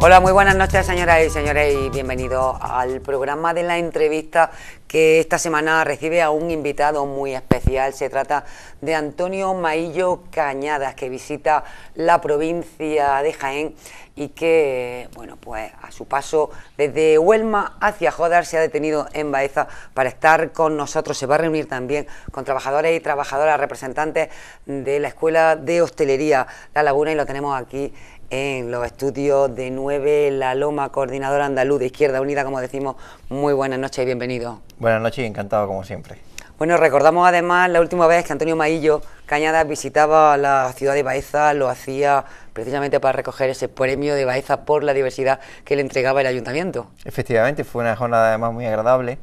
Hola, muy buenas noches, señoras y señores, y bienvenidos al programa de la entrevista que esta semana recibe a un invitado muy especial. Se trata de Antonio Maillo Cañadas, que visita la provincia de Jaén y que, bueno, pues a su paso desde Huelma hacia Jódar se ha detenido en Baeza para estar con nosotros. Se va a reunir también con trabajadores y trabajadoras, representantes de la Escuela de Hostelería La Laguna, y lo tenemos aquí en los estudios de 9 La Loma, coordinador andaluz de Izquierda Unida, como decimos. Muy buenas noches y bienvenido. Buenas noches y encantado como siempre. Bueno, recordamos además la última vez que Antonio Maillo Cañadas visitaba la ciudad de Baeza, lo hacía precisamente para recoger ese premio de Baeza por la diversidad que le entregaba el ayuntamiento. Efectivamente, fue una jornada además muy agradable.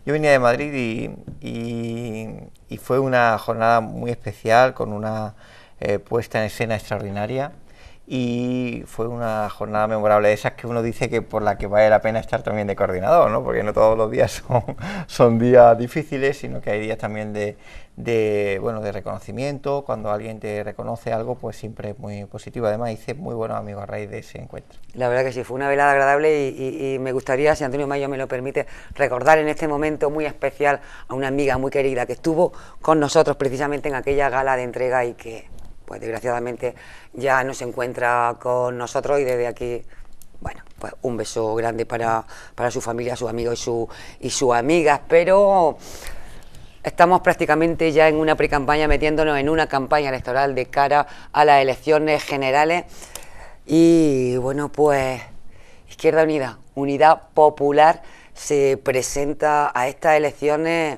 Yo venía de Madrid y fue una jornada muy especial, con una puesta en escena extraordinaria. Y fue una jornada memorable, de esas que uno dice que por la que vale la pena estar también de coordinador, ¿no? Porque no todos los días son días difíciles, sino que hay días también de reconocimiento. Cuando alguien te reconoce algo, pues siempre es muy positivo. Además hice muy buenos amigos a raíz de ese encuentro. La verdad que sí, fue una velada agradable y me gustaría, si Antonio Maillo me lo permite, recordar en este momento muy especial a una amiga muy querida que estuvo con nosotros precisamente en aquella gala de entrega y que, pues desgraciadamente, ya no se encuentra con nosotros, y desde aquí, bueno, pues un beso grande para su familia, sus amigos y sus amigas. Pero estamos prácticamente ya en una precampaña, metiéndonos en una campaña electoral de cara a las elecciones generales. Y bueno, pues Izquierda Unida, Unidad Popular, se presenta a estas elecciones,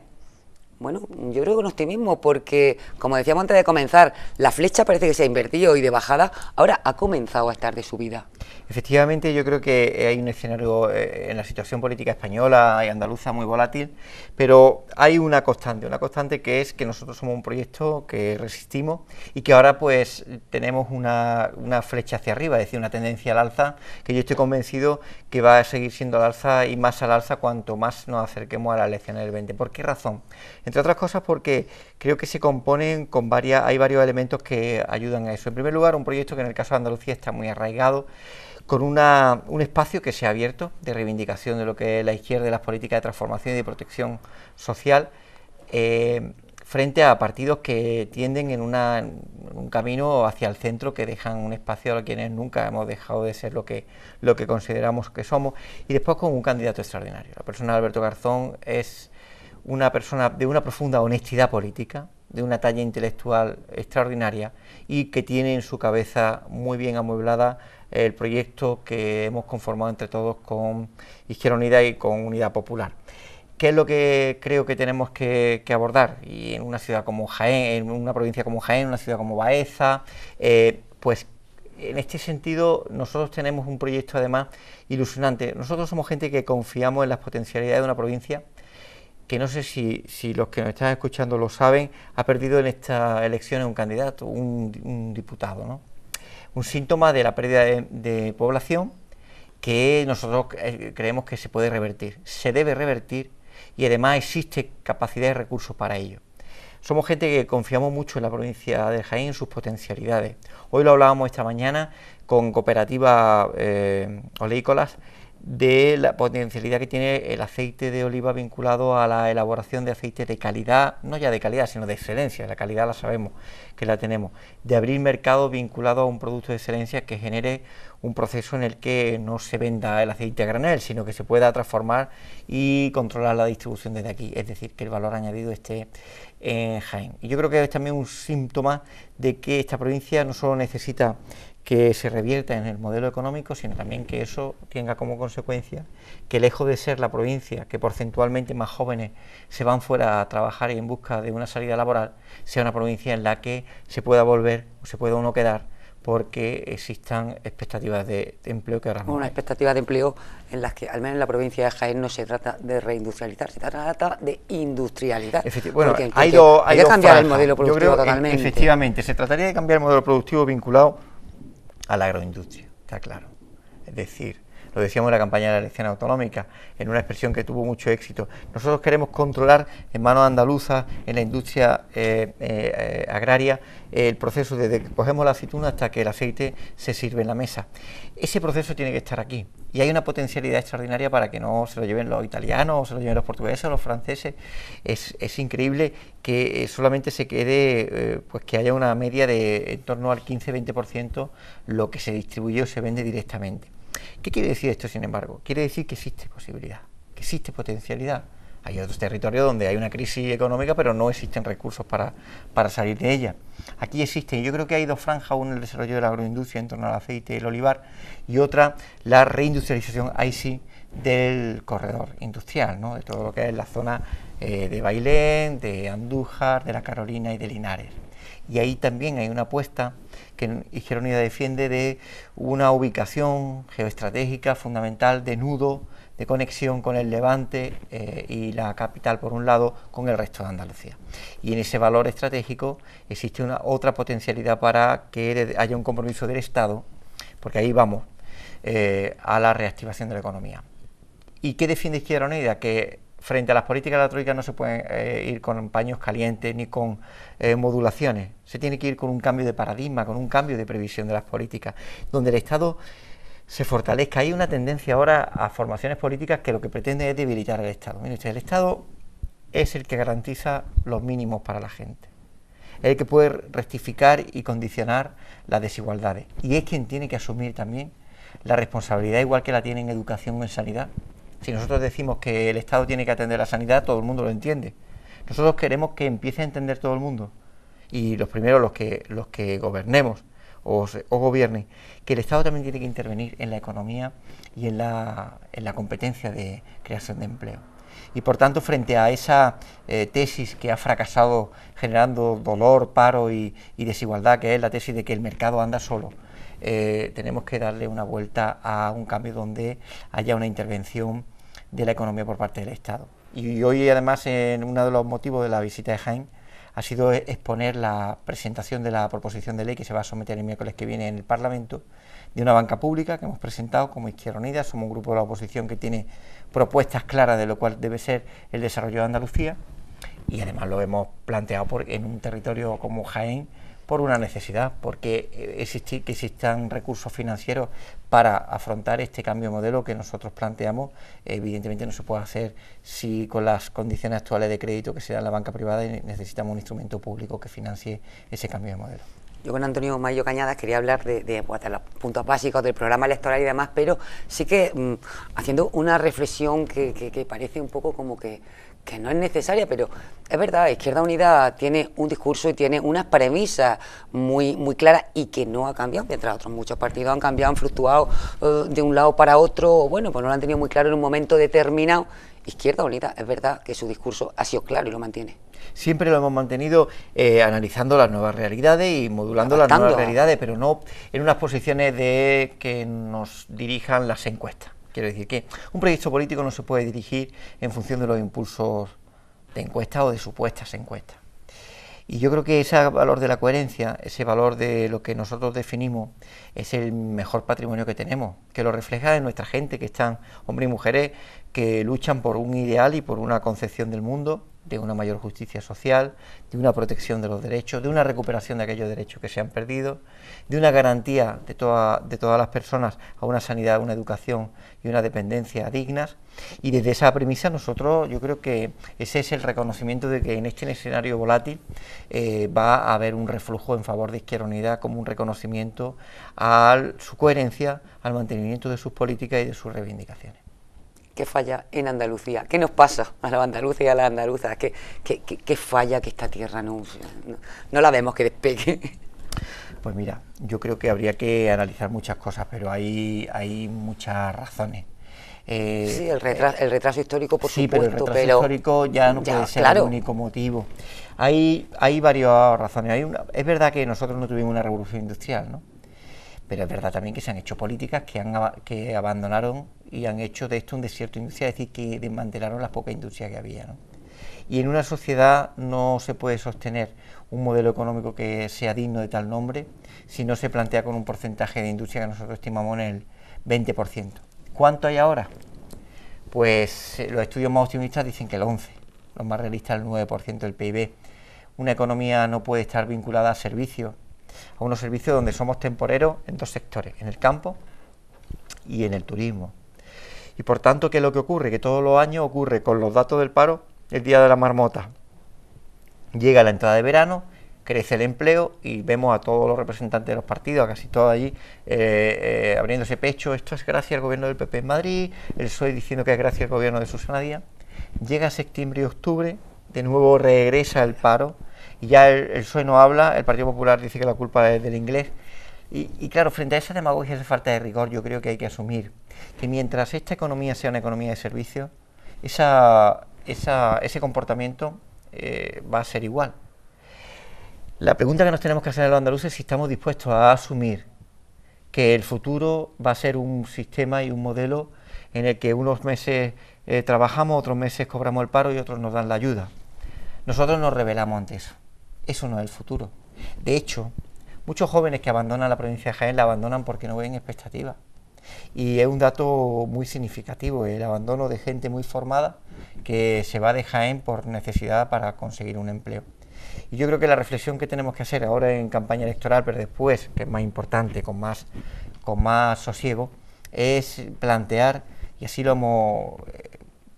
bueno, yo creo que con optimismo, porque, como decíamos antes de comenzar, la flecha parece que se ha invertido y de bajada ahora ha comenzado a estar de subida. Efectivamente, yo creo que hay un escenario en la situación política española y andaluza muy volátil, pero hay una constante que es que nosotros somos un proyecto que resistimos y que ahora pues tenemos una flecha hacia arriba, es decir, una tendencia al alza, que yo estoy convencido que va a seguir siendo al alza y más al alza cuanto más nos acerquemos a las elecciones del 20. ¿Por qué razón? Entre otras cosas porque creo que se componen hay varios elementos que ayudan a eso. En primer lugar, un proyecto que en el caso de Andalucía está muy arraigado, con un espacio que se ha abierto de reivindicación de lo que es la izquierda y las políticas de transformación y de protección social, frente a partidos que tienden en un camino hacia el centro, que dejan un espacio a quienes nunca hemos dejado de ser lo que consideramos que somos, y después con un candidato extraordinario. La persona de Alberto Garzón es una persona de una profunda honestidad política, de una talla intelectual extraordinaria, y que tiene en su cabeza muy bien amueblada el proyecto que hemos conformado entre todos con Izquierda Unida y con Unidad Popular. ¿Qué es lo que creo que tenemos que abordar? Y en una ciudad como Jaén, en una provincia como Jaén, en una ciudad como Baeza, pues en este sentido nosotros tenemos un proyecto además ilusionante. Nosotros somos gente que confiamos en las potencialidades de una provincia que, no sé si los que nos están escuchando lo saben, ha perdido en estas elecciones un candidato, un diputado, ¿no? Un síntoma de la pérdida de población que nosotros creemos que se puede revertir, se debe revertir, y además existe capacidad y recursos para ello. Somos gente que confiamos mucho en la provincia de Jaén, en sus potencialidades. Hoy lo hablábamos esta mañana con cooperativas oleícolas, de la potencialidad que tiene el aceite de oliva vinculado a la elaboración de aceites de calidad, no ya de calidad, sino de excelencia. La calidad la sabemos que la tenemos, de abrir mercado vinculado a un producto de excelencia que genere un proceso en el que no se venda el aceite a granel, sino que se pueda transformar y controlar la distribución desde aquí, es decir, que el valor añadido esté en Jaén. Y yo creo que es también un síntoma de que esta provincia no solo necesita que se revierta en el modelo económico, sino también que eso tenga como consecuencia que, lejos de ser la provincia que porcentualmente más jóvenes se van fuera a trabajar y en busca de una salida laboral, sea una provincia en la que se pueda volver o se pueda uno quedar porque existan expectativas de empleo que ahora no hay. Una expectativa de empleo en las que, al menos en la provincia de Jaén, no se trata de reindustrializar, se trata de industrializar. Bueno, hay que cambiar el modelo productivo totalmente. Efectivamente, se trataría de cambiar el modelo productivo vinculado a la agroindustria, está claro. Es decir, lo decíamos en la campaña de la elección autonómica, en una expresión que tuvo mucho éxito. Nosotros queremos controlar en manos andaluzas, en la industria agraria, el proceso desde que cogemos la aceituna hasta que el aceite se sirve en la mesa. Ese proceso tiene que estar aquí y hay una potencialidad extraordinaria para que no se lo lleven los italianos, o se lo lleven los portugueses o los franceses. Es increíble que solamente se quede, pues que haya una media de en torno al 15-20% lo que se distribuye o se vende directamente. ¿Qué quiere decir esto, sin embargo? Quiere decir que existe posibilidad, que existe potencialidad. Hay otros territorios donde hay una crisis económica, pero no existen recursos para salir de ella. Aquí existen, yo creo que hay dos franjas, una el desarrollo de la agroindustria en torno al aceite y el olivar, y otra la reindustrialización, ahí sí, del corredor industrial, ¿no? De todo lo que es la zona de Bailén, de Andújar, de la Carolina y de Linares. Y ahí también hay una apuesta que Izquierda Unida defiende de una ubicación geoestratégica fundamental de nudo, de conexión con el Levante y la capital por un lado, con el resto de Andalucía. Y en ese valor estratégico existe otra potencialidad para que haya un compromiso del Estado, porque ahí vamos a la reactivación de la economía. ¿Y qué defiende Izquierda Unida? Que frente a las políticas de la Troika no se pueden ir con paños calientes ni con modulaciones. Se tiene que ir con un cambio de paradigma, con un cambio de previsión de las políticas, donde el Estado se fortalezca. Hay una tendencia ahora a formaciones políticas que lo que pretende es debilitar el Estado. Mire usted, el Estado es el que garantiza los mínimos para la gente, es el que puede rectificar y condicionar las desigualdades, y es quien tiene que asumir también la responsabilidad, igual que la tiene en educación o en sanidad. Si nosotros decimos que el Estado tiene que atender la sanidad, todo el mundo lo entiende. Nosotros queremos que empiece a entender todo el mundo, y los primeros, los que gobernemos o gobiernen, que el Estado también tiene que intervenir en la economía y en la competencia de creación de empleo. Y por tanto, frente a esa tesis que ha fracasado generando dolor, paro y desigualdad, que es la tesis de que el mercado anda solo, tenemos que darle una vuelta a un cambio donde haya una intervención de la economía por parte del Estado. Y hoy, además, uno de los motivos de la visita de Jaén ha sido exponer la presentación de la proposición de ley que se va a someter el miércoles que viene en el Parlamento, de una banca pública que hemos presentado como Izquierda Unida. Somos un grupo de la oposición que tiene propuestas claras de lo cual debe ser el desarrollo de Andalucía, y además lo hemos planteado en un territorio como Jaén por una necesidad, porque que existan recursos financieros para afrontar este cambio de modelo que nosotros planteamos. Evidentemente no se puede hacer si con las condiciones actuales de crédito que se da en la banca privada, y necesitamos un instrumento público que financie ese cambio de modelo. Yo con Antonio Mayo Cañadas quería hablar de los puntos básicos del programa electoral y demás, pero sí que haciendo una reflexión que parece un poco como que no es necesaria, pero es verdad, Izquierda Unida tiene un discurso y tiene unas premisas muy claras y que no ha cambiado, mientras otros muchos partidos han cambiado, han fluctuado de un lado para otro, bueno, pues no lo han tenido muy claro en un momento determinado. Izquierda Unida, es verdad que su discurso ha sido claro y lo mantiene. Siempre lo hemos mantenido analizando las nuevas realidades y modulando las nuevas realidades, pero no en unas posiciones de que nos dirijan las encuestas. Quiero decir que un proyecto político no se puede dirigir en función de los impulsos de encuestas o de supuestas encuestas. Y yo creo que ese valor de la coherencia, ese valor de lo que nosotros definimos, es el mejor patrimonio que tenemos, que lo refleja en nuestra gente, que están hombres y mujeres que luchan por un ideal y por una concepción del mundo, de una mayor justicia social, de una protección de los derechos, de una recuperación de aquellos derechos que se han perdido, de una garantía de todas las personas a una sanidad, una educación y una dependencia dignas. Y desde esa premisa nosotros, yo creo que ese es el reconocimiento de que en este escenario volátil va a haber un reflujo en favor de Izquierda Unida, como un reconocimiento a su coherencia, al mantenimiento de sus políticas y de sus reivindicaciones. ¿Qué falla en Andalucía? ¿Qué nos pasa a los andaluces y a las andaluzas? ¿Qué falla que esta tierra no la vemos que despegue? Pues mira, yo creo que habría que analizar muchas cosas, pero hay muchas razones. Sí, el retraso histórico, por supuesto. Pero el retraso histórico ya no puede ser el único motivo. Hay varias razones. Es verdad que nosotros no tuvimos una revolución industrial, ¿no? Pero es verdad también que se han hecho políticas que abandonaron y han hecho de esto un desierto industrial, es decir, que desmantelaron la poca industria que había, ¿no? Y en una sociedad no se puede sostener un modelo económico que sea digno de tal nombre si no se plantea con un porcentaje de industria que nosotros estimamos en el 20%. ¿Cuánto hay ahora? Pues los estudios más optimistas dicen que el 11%, los más realistas el 9% del PIB. Una economía no puede estar vinculada a servicios, a unos servicios donde somos temporeros en dos sectores, en el campo y en el turismo. Y por tanto, ¿qué es lo que ocurre? Que todos los años ocurre con los datos del paro el día de la marmota. Llega la entrada de verano, crece el empleo y vemos a todos los representantes de los partidos, a casi todos allí, abriéndose pecho. Esto es gracias al gobierno del PP en Madrid, el PSOE diciendo que es gracias al gobierno de Susana Díaz. Llega septiembre y octubre, de nuevo regresa el paro y ya el PSOE no habla, el Partido Popular dice que la culpa es del inglés. Y claro, frente a esa demagogia, esa falta de rigor, yo creo que hay que asumir que mientras esta economía sea una economía de servicios, ese comportamiento va a ser igual. La pregunta que nos tenemos que hacer a los andaluces es si estamos dispuestos a asumir que el futuro va a ser un sistema y un modelo en el que unos meses trabajamos, otros meses cobramos el paro y otros nos dan la ayuda. Nosotros nos rebelamos ante eso. Eso no es el futuro. De hecho, muchos jóvenes que abandonan la provincia de Jaén la abandonan porque no ven expectativas. Y es un dato muy significativo, el abandono de gente muy formada que se va de Jaén por necesidad para conseguir un empleo. Y yo creo que la reflexión que tenemos que hacer ahora en campaña electoral, pero después, que es más importante, con más sosiego, es plantear, y así lo hemos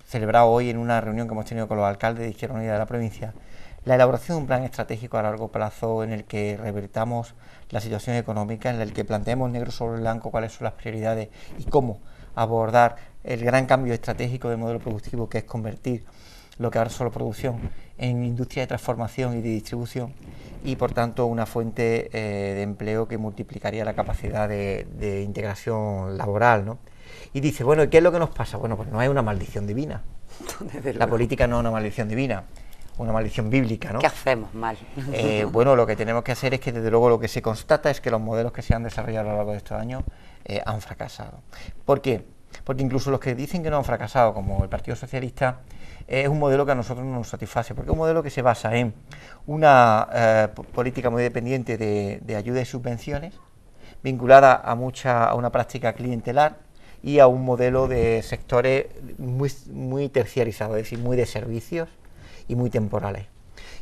celebrado hoy en una reunión que hemos tenido con los alcaldes de Izquierda Unida de la provincia, la elaboración de un plan estratégico a largo plazo en el que revertamos la situación económica, en el que planteemos negro sobre blanco cuáles son las prioridades y cómo abordar el gran cambio estratégico del modelo productivo, que es convertir lo que ahora es solo producción en industria de transformación y de distribución, y por tanto una fuente de empleo que multiplicaría la capacidad de integración laboral, ¿no? Y dice, bueno, ¿y qué es lo que nos pasa? Bueno, pues no es una maldición divina. La política no es una maldición divina, una maldición bíblica, ¿no? ¿Qué hacemos mal? Bueno, lo que tenemos que hacer es que desde luego lo que se constata es que los modelos que se han desarrollado a lo largo de estos años han fracasado. ¿Por qué? Porque incluso los que dicen que no han fracasado, como el Partido Socialista, es un modelo que a nosotros no nos satisface, porque es un modelo que se basa en una política muy dependiente de ayudas y subvenciones, vinculada a una práctica clientelar y a un modelo de sectores muy terciarizados, es decir, muy de servicios y muy temporales.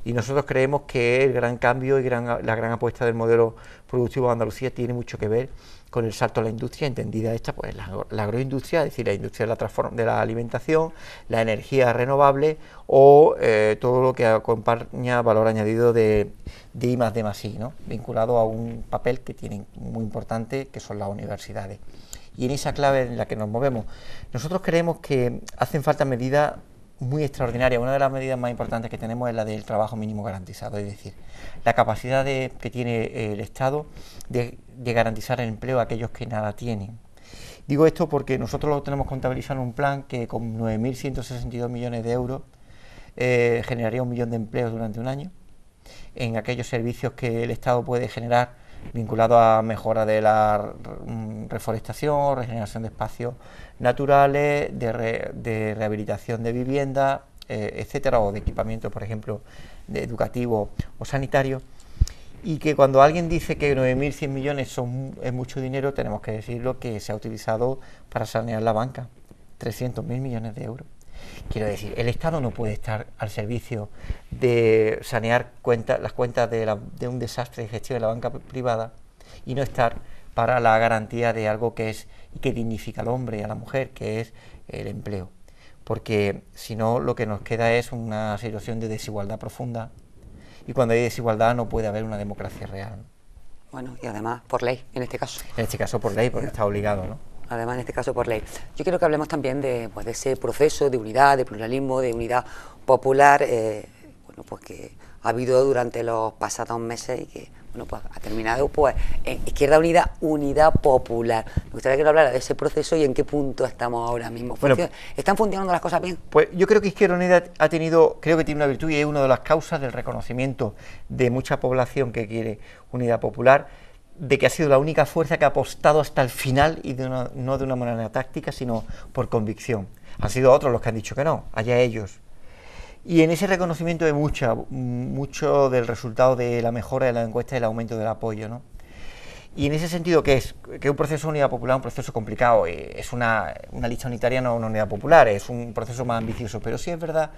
Y nosotros creemos que el gran cambio y la gran apuesta del modelo productivo de Andalucía tiene mucho que ver con el salto a la industria, entendida esta, pues la agroindustria, es decir, la industria de la alimentación, la energía renovable o todo lo que acompaña valor añadido de I+D+I, ¿no? Vinculado a un papel que tienen muy importante, que son las universidades. Y en esa clave en la que nos movemos, nosotros creemos que hacen falta medidas muy extraordinaria. Una de las medidas más importantes que tenemos es la del trabajo mínimo garantizado, es decir, la capacidad que tiene el Estado de garantizar el empleo a aquellos que nada tienen. Digo esto porque nosotros lo tenemos contabilizado en un plan que con 9.162 millones de euros generaría 1 millón de empleos durante un año en aquellos servicios que el Estado puede generar vinculados a mejora de la reforestación, regeneración de espacios naturales, de rehabilitación de viviendas, etcétera, o de equipamiento, por ejemplo, de educativo o sanitario. Y que cuando alguien dice que 9.100 millones es mucho dinero, tenemos que decirlo que se ha utilizado para sanear la banca, 300.000 millones de euros. Quiero decir, el Estado no puede estar al servicio de sanear las cuentas de un desastre de gestión de la banca privada y no estar para la garantía de algo que dignifica al hombre y a la mujer, que es el empleo. Porque si no, lo que nos queda es una situación de desigualdad profunda, y cuando hay desigualdad no puede haber una democracia real. Bueno, y además por ley, en este caso. En este caso por ley, porque está obligado, ¿no? Además, en este caso, por ley. Yo quiero que hablemos también de ese proceso de unidad, de pluralismo, de unidad popular, bueno, pues que ha habido durante los pasados meses y que, bueno, pues ha terminado, pues, en Izquierda Unida, unidad popular. Me gustaría que nos hablara de ese proceso y en qué punto estamos ahora mismo. Bueno, ¿están funcionando las cosas bien? Pues yo creo que Izquierda Unida creo que tiene una virtud y es una de las causas del reconocimiento de mucha población que quiere unidad popular, de que ha sido la única fuerza que ha apostado hasta el final y no de una manera táctica, sino por convicción. Han sido otros los que han dicho que no, allá ellos. Y en ese reconocimiento de mucho del resultado de la mejora de la encuesta y el aumento del apoyo, ¿no? Y en ese sentido, ¿qué es? Que un proceso de unidad popular es un proceso complicado, es una lista unitaria, no una unidad popular, es un proceso más ambicioso, pero sí es verdad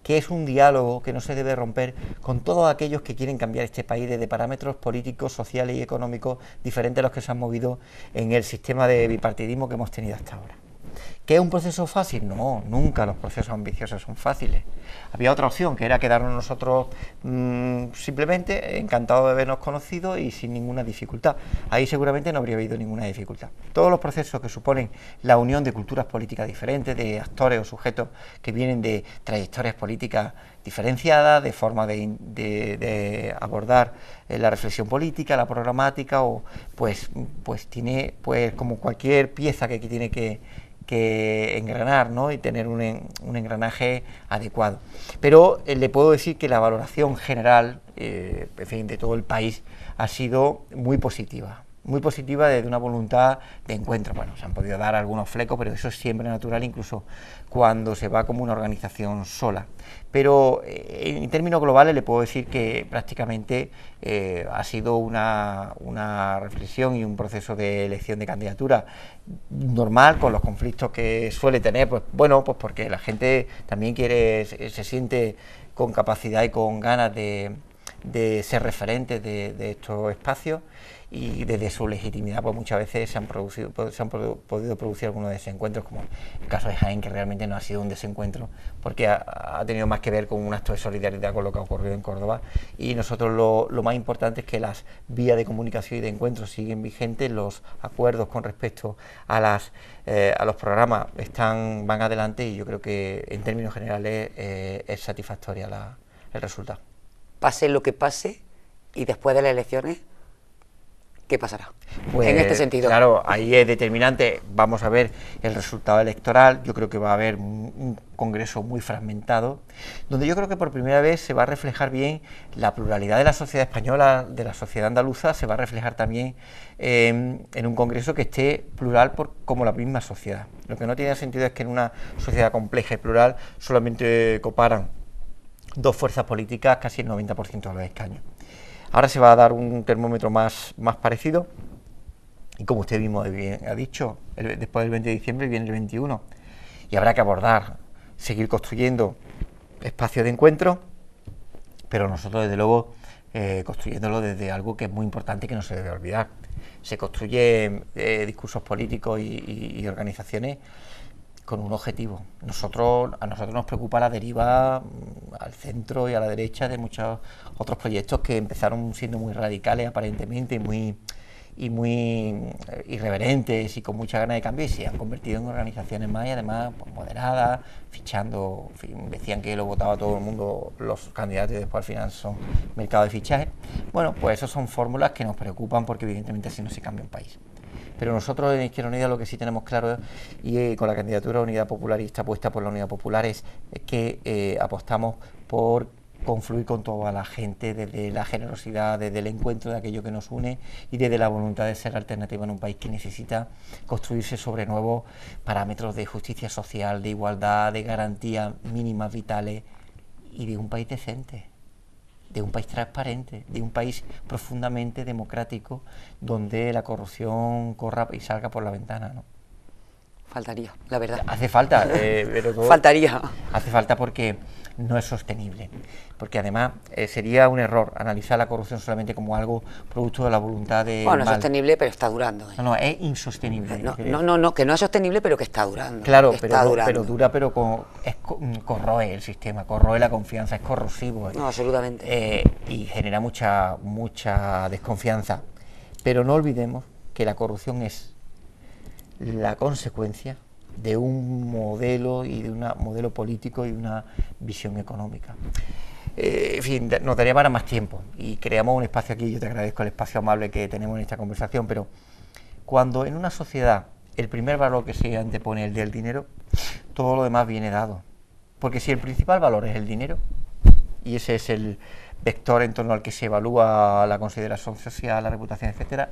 que es un diálogo que no se debe romper con todos aquellos que quieren cambiar este país desde parámetros políticos, sociales y económicos diferentes a los que se han movido en el sistema de bipartidismo que hemos tenido hasta ahora. ¿Qué es un proceso fácil? No, nunca los procesos ambiciosos son fáciles. Había otra opción, que era quedarnos nosotros simplemente encantados de habernos conocido y sin ninguna dificultad. Ahí seguramente no habría habido ninguna dificultad. Todos los procesos que suponen la unión de culturas políticas diferentes, de actores o sujetos que vienen de trayectorias políticas diferenciadas, de forma de abordar la reflexión política, la programática, o pues tiene, pues como cualquier pieza que tiene que engranar, ¿no? Y tener un engranaje adecuado. Pero le puedo decir que la valoración general, en fin, de todo el país ha sido muy positiva desde una voluntad de encuentro. Bueno, se han podido dar algunos flecos, pero eso es siempre natural, incluso cuando se va como una organización sola. Pero en términos globales le puedo decir que prácticamente ha sido una reflexión y un proceso de elección de candidatura normal, con los conflictos que suele tener, pues bueno, pues porque la gente también se siente con capacidad y con ganas de ser referentes de estos espacios, y desde su legitimidad pues muchas veces se han podido producir algunos desencuentros, como el caso de Jaén, que realmente no ha sido un desencuentro porque ha tenido más que ver con un acto de solidaridad con lo que ha ocurrido en Córdoba, y nosotros lo más importante es que las vías de comunicación y de encuentro siguen vigentes, los acuerdos con respecto a los programas van adelante, y yo creo que en términos generales es satisfactoria el resultado. Pase lo que pase, y después de las elecciones, ¿qué pasará? Pues, en este sentido. Claro, ahí es determinante. Vamos a ver el resultado electoral. Yo creo que va a haber un congreso muy fragmentado, donde yo creo que por primera vez se va a reflejar bien la pluralidad de la sociedad española, de la sociedad andaluza. Se va a reflejar también en un congreso que esté plural como la misma sociedad. Lo que no tiene sentido es que en una sociedad compleja y plural solamente coparan dos fuerzas políticas casi el 90% de los escaños. Ahora se va a dar un termómetro más parecido, y como usted mismo ha dicho, después del 20 de diciembre viene el 21, y habrá que seguir construyendo espacios de encuentro, pero nosotros desde luego construyéndolo desde algo que es muy importante y que no se debe olvidar. Se construyen discursos políticos y organizaciones con un objetivo. A nosotros nos preocupa la deriva al centro y a la derecha de muchos otros proyectos que empezaron siendo muy radicales aparentemente y muy irreverentes y con mucha ganas de cambio, y se han convertido en organizaciones más, y además pues, moderadas, fichando, en fin, decían que lo votaba todo el mundo los candidatos y después al final son mercado de fichaje. Bueno, pues esas son fórmulas que nos preocupan, porque evidentemente así no se cambia un país. Pero nosotros en Izquierda Unida lo que sí tenemos claro, y con la candidatura Unidad Popular y esta apuesta por la Unidad Popular, es que apostamos por confluir con toda la gente, desde la generosidad, desde el encuentro de aquello que nos une, y desde la voluntad de ser alternativa en un país que necesita construirse sobre nuevos parámetros de justicia social, de igualdad, de garantías mínimas vitales, y de un país decente, de un país transparente, de un país profundamente democrático, donde la corrupción corra y salga por la ventana, ¿no? Faltaría, la verdad. Hace falta, pero todo faltaría. Hace falta porque no es sostenible, porque además sería un error analizar la corrupción solamente como algo producto de la voluntad de Bueno, es sostenible, pero está durando. No, es insostenible. No, que no es sostenible, pero que está durando. Claro, pero dura, pero corroe el sistema, corroe la confianza, es corrosivo. No, absolutamente. Y genera mucha desconfianza. Pero no olvidemos que la corrupción es la consecuencia de un modelo y de un modelo político y una visión económica. En fin, nos daría para más tiempo y creamos un espacio aquí. Yo te agradezco el espacio amable que tenemos en esta conversación, pero cuando en una sociedad el primer valor que se antepone es el del dinero, todo lo demás viene dado. Porque si el principal valor es el dinero, y ese es el vector en torno al que se evalúa la consideración social, la reputación, etcétera,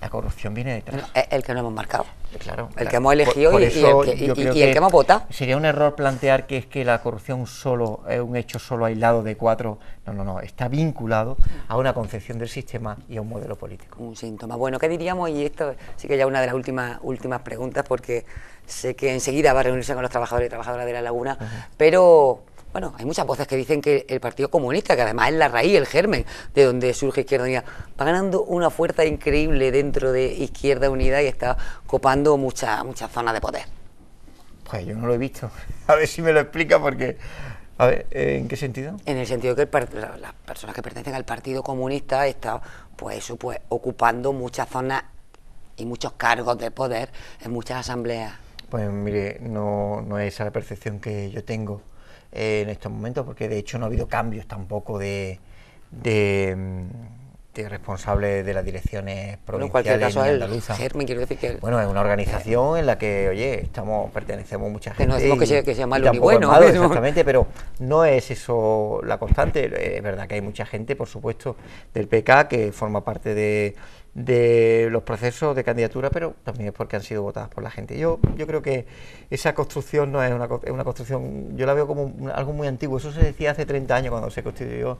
la corrupción viene detrás. Bueno, es el que no hemos marcado. Claro, el que hemos elegido por y eso el que hemos votado. Sería un error plantear que es que la corrupción solo es un hecho solo aislado de cuatro. No, está vinculado a una concepción del sistema y a un modelo político. Un síntoma. Bueno, ¿qué diríamos? Y esto sí que ya una de las últimas preguntas, porque sé que enseguida va a reunirse con los trabajadores y trabajadoras de La Laguna, pero bueno, hay muchas voces que dicen que el Partido Comunista, que además es la raíz, el germen de donde surge Izquierda Unida, va ganando una fuerza increíble dentro de Izquierda Unida y está copando muchas zonas de poder. Pues yo no lo he visto. A ver si me lo explica, porque... A ver, ¿en qué sentido? En el sentido de que las personas que pertenecen al Partido Comunista están pues ocupando muchas zonas y muchos cargos de poder en muchas asambleas. Pues mire, no es esa la percepción que yo tengo en estos momentos, porque de hecho no ha habido cambios tampoco de responsables de las direcciones provinciales ni andaluzas. Quiero decir que bueno, es una organización en la que, oye, pertenecemos mucha gente. Que no decimos que sea malo ni bueno. Malo, exactamente, pero no es eso la constante. Es verdad que hay mucha gente, por supuesto, del PK que forma parte de los procesos de candidatura, pero también es porque han sido votadas por la gente. Yo creo que esa construcción no es una construcción, yo la veo como algo muy antiguo. Eso se decía hace 30 años cuando se constituyó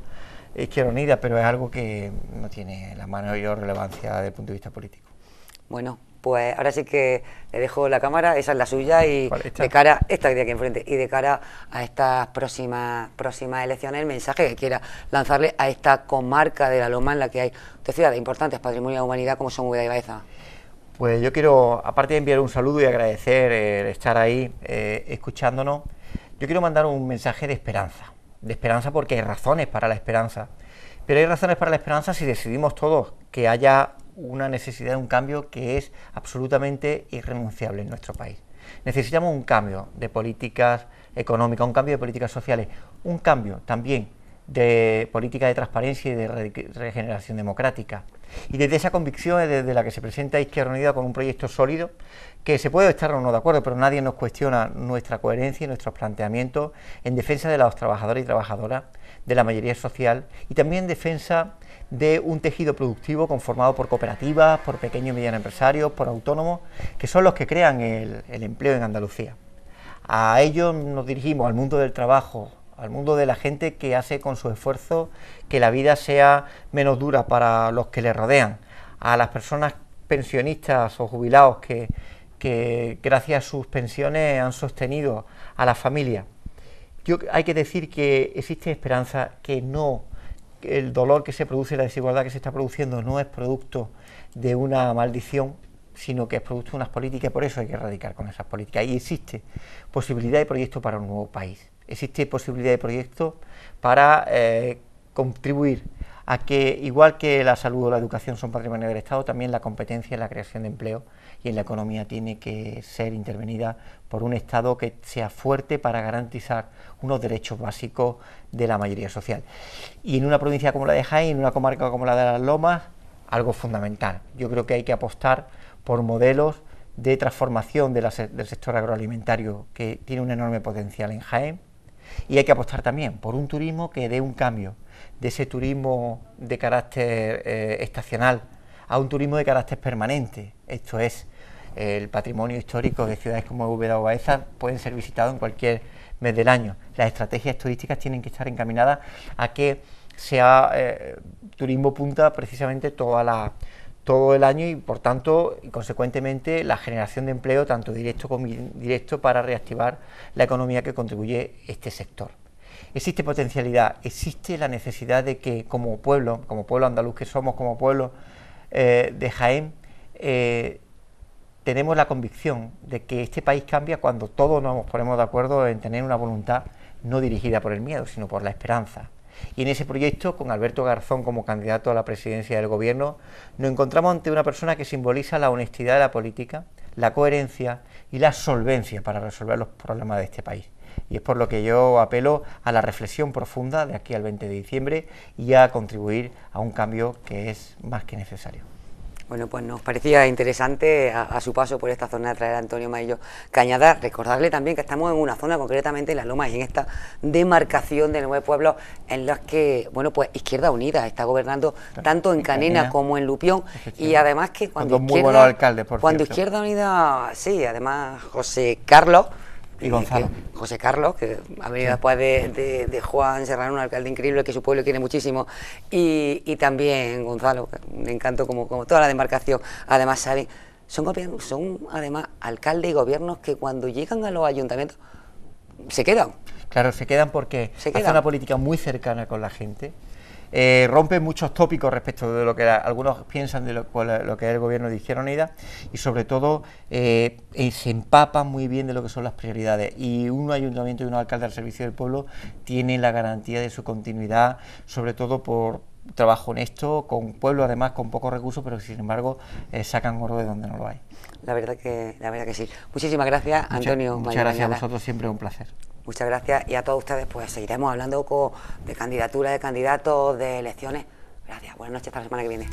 Izquierda Unida, pero es algo que no tiene la mayor relevancia desde el punto de vista político. Bueno, pues ahora sí que le dejo la cámara, esa es la suya, y de cara, esta de aquí enfrente, y de cara a estas próximas elecciones, el mensaje que quiera lanzarle a esta comarca de La Loma, en la que hay dos ciudades importantes, patrimonio de la humanidad, como son Úbeda y Baeza. Pues yo quiero, aparte de enviar un saludo y agradecer el estar ahí escuchándonos, yo quiero mandar un mensaje de esperanza porque hay razones para la esperanza, pero hay razones para la esperanza si decidimos todos que haya una necesidad de un cambio que es absolutamente irrenunciable en nuestro país. Necesitamos un cambio de políticas económicas, un cambio de políticas sociales, un cambio también de política de transparencia y de regeneración democrática. Y desde esa convicción es desde la que se presenta Izquierda Unida con un proyecto sólido, que se puede estar o no de acuerdo, pero nadie nos cuestiona nuestra coherencia y nuestros planteamientos en defensa de los trabajadores y trabajadoras, de la mayoría social, y también en defensa de un tejido productivo conformado por cooperativas, por pequeños y medianos empresarios, por autónomos, que son los que crean el empleo en Andalucía. A ellos nos dirigimos, al mundo del trabajo, al mundo de la gente que hace con su esfuerzo que la vida sea menos dura para los que le rodean, a las personas pensionistas o jubilados que gracias a sus pensiones han sostenido a la familia. Hay que decir que existe esperanza, que el dolor que se produce, la desigualdad que se está produciendo no es producto de una maldición, sino que es producto de unas políticas, y por eso hay que erradicar con esas políticas. Y existe posibilidad de proyecto para un nuevo país. Existe posibilidad de proyecto para contribuir a que, igual que la salud o la educación son patrimonio del Estado, también la competencia en la creación de empleo y en la economía tiene que ser intervenida por un Estado que sea fuerte para garantizar unos derechos básicos de la mayoría social. Y en una provincia como la de Jaén, en una comarca como la de Las Lomas, algo fundamental. Yo creo que hay que apostar por modelos de transformación del sector agroalimentario que tiene un enorme potencial en Jaén, y hay que apostar también por un turismo que dé un cambio de ese turismo de carácter estacional a un turismo de carácter permanente. Esto es, el patrimonio histórico de ciudades como Úbeda o Baeza pueden ser visitados en cualquier mes del año. Las estrategias turísticas tienen que estar encaminadas a que sea turismo punta precisamente todo el año y por tanto y consecuentemente la generación de empleo tanto directo como indirecto para reactivar la economía que contribuye este sector. Existe potencialidad, existe la necesidad de que como pueblo andaluz que somos, como pueblo de Jaén, tenemos la convicción de que este país cambia cuando todos nos ponemos de acuerdo en tener una voluntad no dirigida por el miedo, sino por la esperanza. Y en ese proyecto, con Alberto Garzón como candidato a la presidencia del gobierno, nos encontramos ante una persona que simboliza la honestidad de la política, la coherencia y la solvencia para resolver los problemas de este país. Y es por lo que yo apelo a la reflexión profunda de aquí al 20 de diciembre y a contribuir a un cambio que es más que necesario. Bueno, pues nos parecía interesante a su paso por esta zona traer a Antonio Maillo Cañada. Recordarle también que estamos en una zona, concretamente en Las Lomas, y en esta demarcación de 9 pueblos en los que, bueno, pues Izquierda Unida está gobernando tanto en Canena como en Lupión, y además que cuando muy buenos alcaldes, por cierto. Izquierda Unida, sí, además José Carlos y Gonzalo. José Carlos, que ha venido después de Juan Serrano, un alcalde increíble que su pueblo quiere muchísimo, y también Gonzalo, un encanto como toda la demarcación. Además, saben, son además alcaldes y gobiernos que cuando llegan a los ayuntamientos se quedan. Claro, se quedan porque hacen una política muy cercana con la gente. Rompe muchos tópicos respecto de lo que algunos piensan de lo que es el gobierno de Izquierda Unida, y sobre todo se empapan muy bien de lo que son las prioridades, y un ayuntamiento y un alcalde al servicio del pueblo tienen la garantía de su continuidad, sobre todo por trabajo honesto, con pueblo además con pocos recursos, pero sin embargo sacan oro de donde no lo hay. La verdad que sí. Muchísimas gracias, Antonio. Muchas gracias a vosotros, siempre un placer. Muchas gracias, y a todos ustedes pues seguiremos hablando de candidaturas, de candidatos, de elecciones. Gracias, buenas noches, hasta la semana que viene.